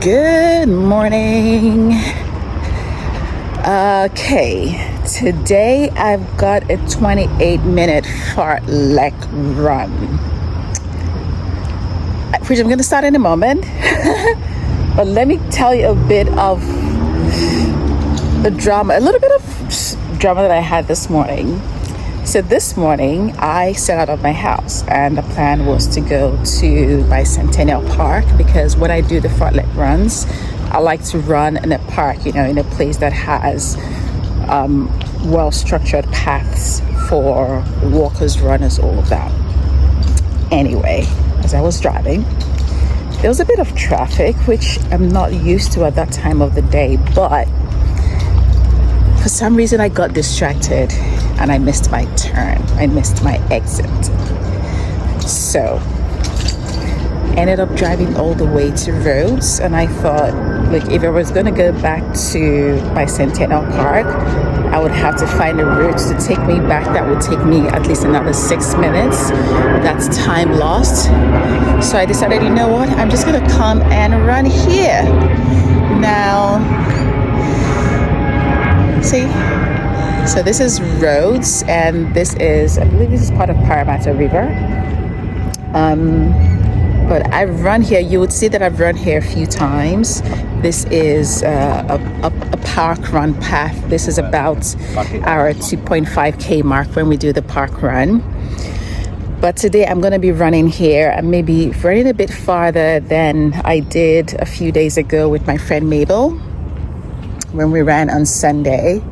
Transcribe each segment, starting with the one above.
Good morning. Okay, today I've got a 28-minute fartlek run, which I'm going to start in a moment. But let me tell you a bit of the drama, a little bit of drama that I had this morning. So this morning I set out of my house and the plan was to go to Bicentennial Park, because when I do the fartlek runs, I like to run in a park, in a place that has well-structured paths for walkers, runners, all of that. Anyway, as I was driving, there was a bit of traffic, which I'm not used to at that time of the day, but for some reason I got distracted and I missed my turn. I missed my exit. So ended up driving all the way to Rhodes, and I thought, if I was going to go back to Bicentennial Park, I would have to find a route to take me back that would take me at least another 6 minutes. That's time lost. So I decided, you know what, I'm just going to come and run here. Now, see, so this is Rhodes, and this is, I believe this is part of Parramatta River. But I've run here. You would see that I've run here a few times. This is a park run path. This is about our 2.5K mark when we do the park run. But today I'm going to be running here and maybe running a bit farther than I did a few days ago with my friend Mabel when we ran on Sunday,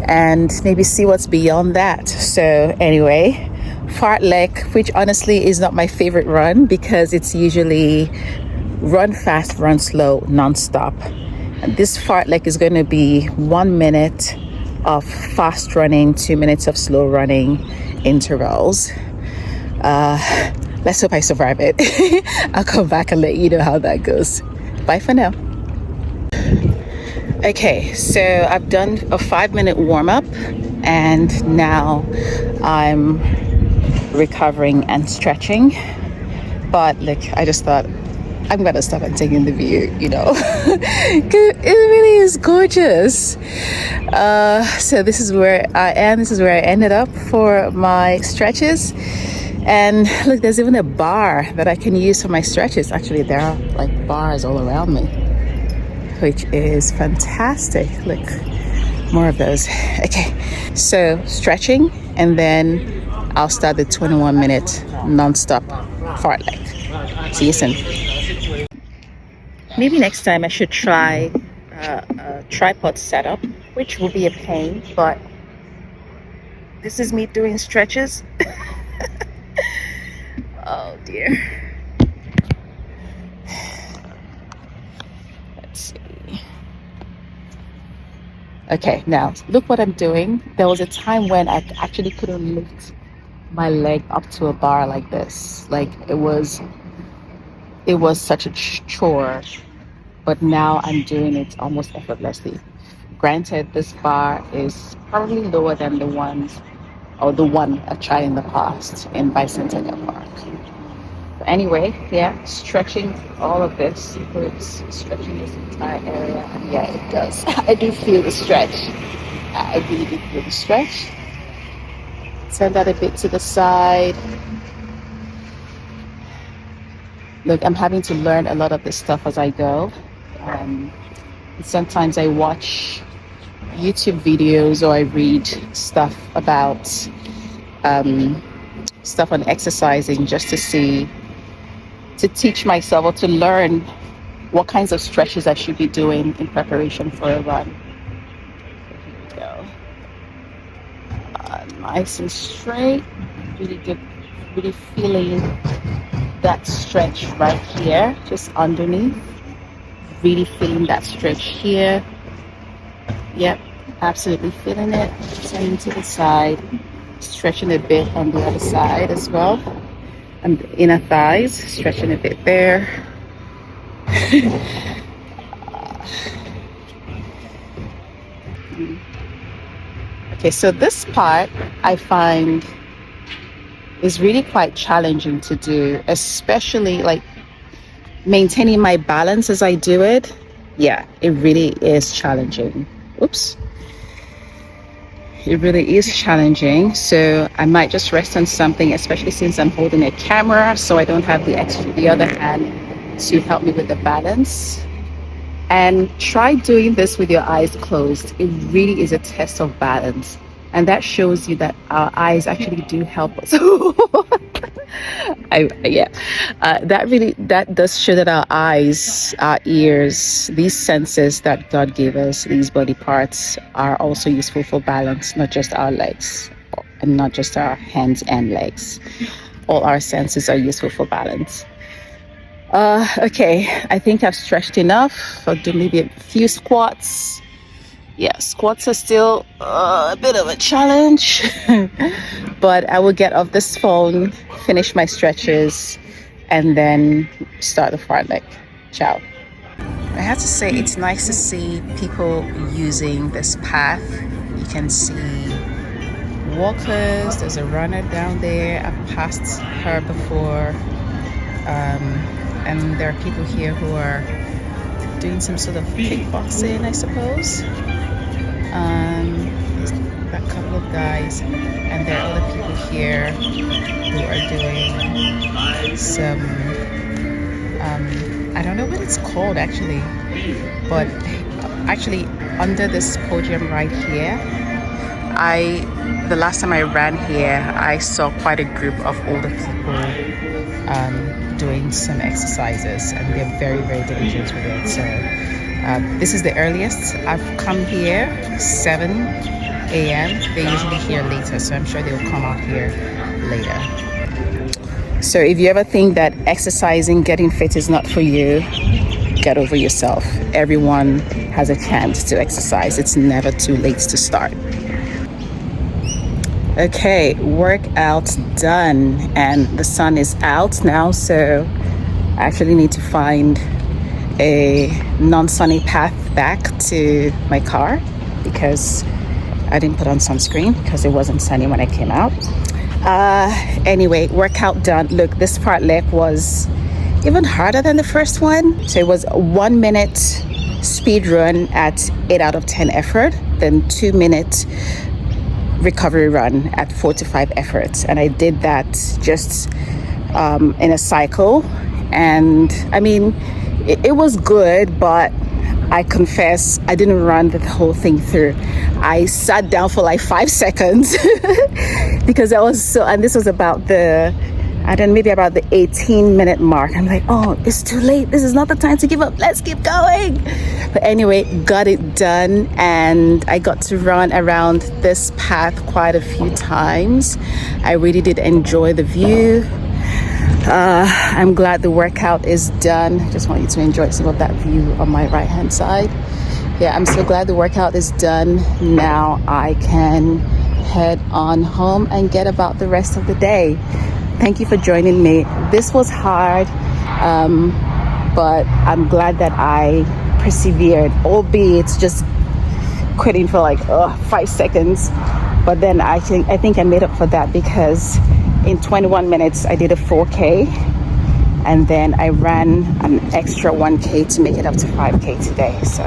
and maybe see what's beyond that. So anyway, fartlek, which honestly is not my favorite run because it's usually run fast, run slow, non-stop. And this fartlek is going to be 1 minute of fast running, 2 minutes of slow running intervals. Let's hope I survive it. I'll come back and let you know how that goes. Bye for now. Okay, so I've done a 5-minute warm-up and now I'm recovering and stretching. But I just thought I'm gonna stop and take in the view, it really is gorgeous. So this is where I am. This is where I ended up for my stretches. And look, there's even a bar that I can use for my stretches. Actually, there are bars all around me, which is fantastic. Look, more of those. Okay, so stretching, and then I'll start the 21-minute non-stop fartlek. See you soon. Maybe next time I should try a tripod setup, which will be a pain, but this is me doing stretches. Oh dear. Let's see. Okay, now look what I'm doing. There was a time when I actually couldn't lift my leg up to a bar like this. It was such a chore, but now I'm doing it almost effortlessly. Granted, this bar is probably lower than the one I tried in the past in Bicentennial Park. But anyway, yeah, stretching all of this, it's stretching this entire area, and yeah, it does. I do feel the stretch. I really do feel the stretch. Turn that a bit to the side. Look, I'm having to learn a lot of this stuff as I go. Sometimes I watch YouTube videos or I read stuff about stuff on exercising, just to teach myself or to learn what kinds of stretches I should be doing in preparation for a run. Here we go. Nice and straight, really good, really feeling that stretch right here, just underneath, really feeling that stretch here. Yep, absolutely feeling it. Turning to the side, stretching a bit on the other side as well, and the inner thighs, stretching a bit there. Okay, so this part I find is really quite challenging to do, especially maintaining my balance as I do it, yeah, it really is challenging. Oops. It really is challenging. So I might just rest on something, especially since I'm holding a camera, so I don't have the other hand to help me with the balance. And try doing this with your eyes closed. It really is a test of balance. And that shows you that our eyes actually do help us. That does show that our eyes, our ears, these senses that God gave us, these body parts, are also useful for balance, not just our legs and not just our hands and legs. All our senses are useful for balance. Okay, I think I've stretched enough. I'll do maybe a few squats. Yeah, squats are still a bit of a challenge, but I will get off this phone, finish my stretches, and then start the fartlek. Ciao. I have to say, it's nice to see people using this path. You can see walkers. There's a runner down there. I've passed her before. And there are people here who are doing some sort of kickboxing, I suppose. There's a couple of guys, and there are other people here who are doing some I don't know what it's called actually, but actually under this podium right here, the last time I ran here, I saw quite a group of older people doing some exercises, and they're very, very diligent with it. So this is the earliest I've come here, 7 a.m. They're usually here later, so I'm sure they'll come out here later. So if you ever think that exercising, getting fit is not for you, get over yourself. Everyone has a chance to exercise. It's never too late to start. Okay, workout done, and the sun is out now, so I actually need to find a non-sunny path back to my car because I didn't put on sunscreen because it wasn't sunny when I came out. Anyway, workout done. Look, this fartlek was even harder than the first one. So it was a 1 minute speed run at 8 out of 10 effort, then 2 minute recovery run at 4 to 5 efforts. And I did that just in a cycle. And I mean, it was good, but I confess I didn't run the whole thing through. I sat down for like 5 seconds because I was so, and this was about the 18-minute mark. I'm like, oh, it's too late. This is not the time to give up. Let's keep going. But anyway, got it done, and I got to run around this path quite a few times. I really did enjoy the view. I'm glad the workout is done. I just want you to enjoy some of that view on my right hand side. Yeah, I'm so glad the workout is done. Now I can head on home and get about the rest of the day. Thank you for joining me. This was hard, but I'm glad that I persevered, albeit just quitting for like 5 seconds. But then I think I made up for that because in 21 minutes I did a 4K, and then I ran an extra 1K to make it up to 5K today. So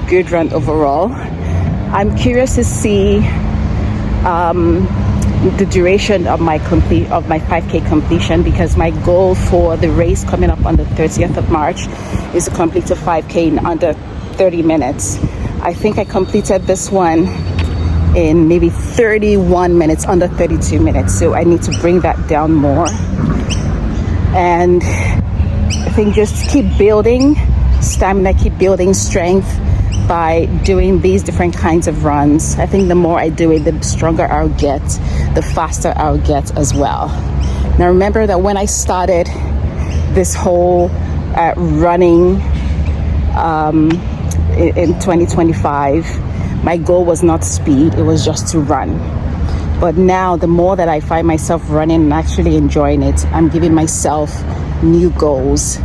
good run overall. I'm curious to see the duration of my 5K completion, because my goal for the race coming up on the 30th of March is to complete a 5K in under 30 minutes. I think I completed this one in maybe 31 minutes, under 32 minutes. So I need to bring that down more. And I think just keep building stamina, keep building strength by doing these different kinds of runs. I think the more I do it, the stronger I'll get, the faster I'll get as well. Now remember that when I started this whole running in 2025, my goal was not speed, it was just to run. But now the more that I find myself running and actually enjoying it, I'm giving myself new goals.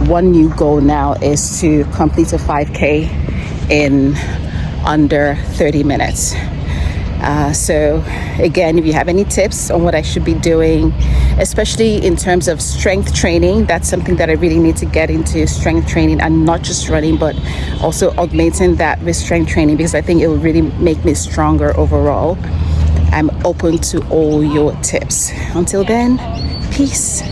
One new goal now is to complete a 5K in under 30 minutes. So again, if you have any tips on what I should be doing, especially in terms of strength training, that's something that I really need to get into, strength training, and not just running, but also augmenting that with strength training, because I think it will really make me stronger overall. I'm open to all your tips. Until then, peace.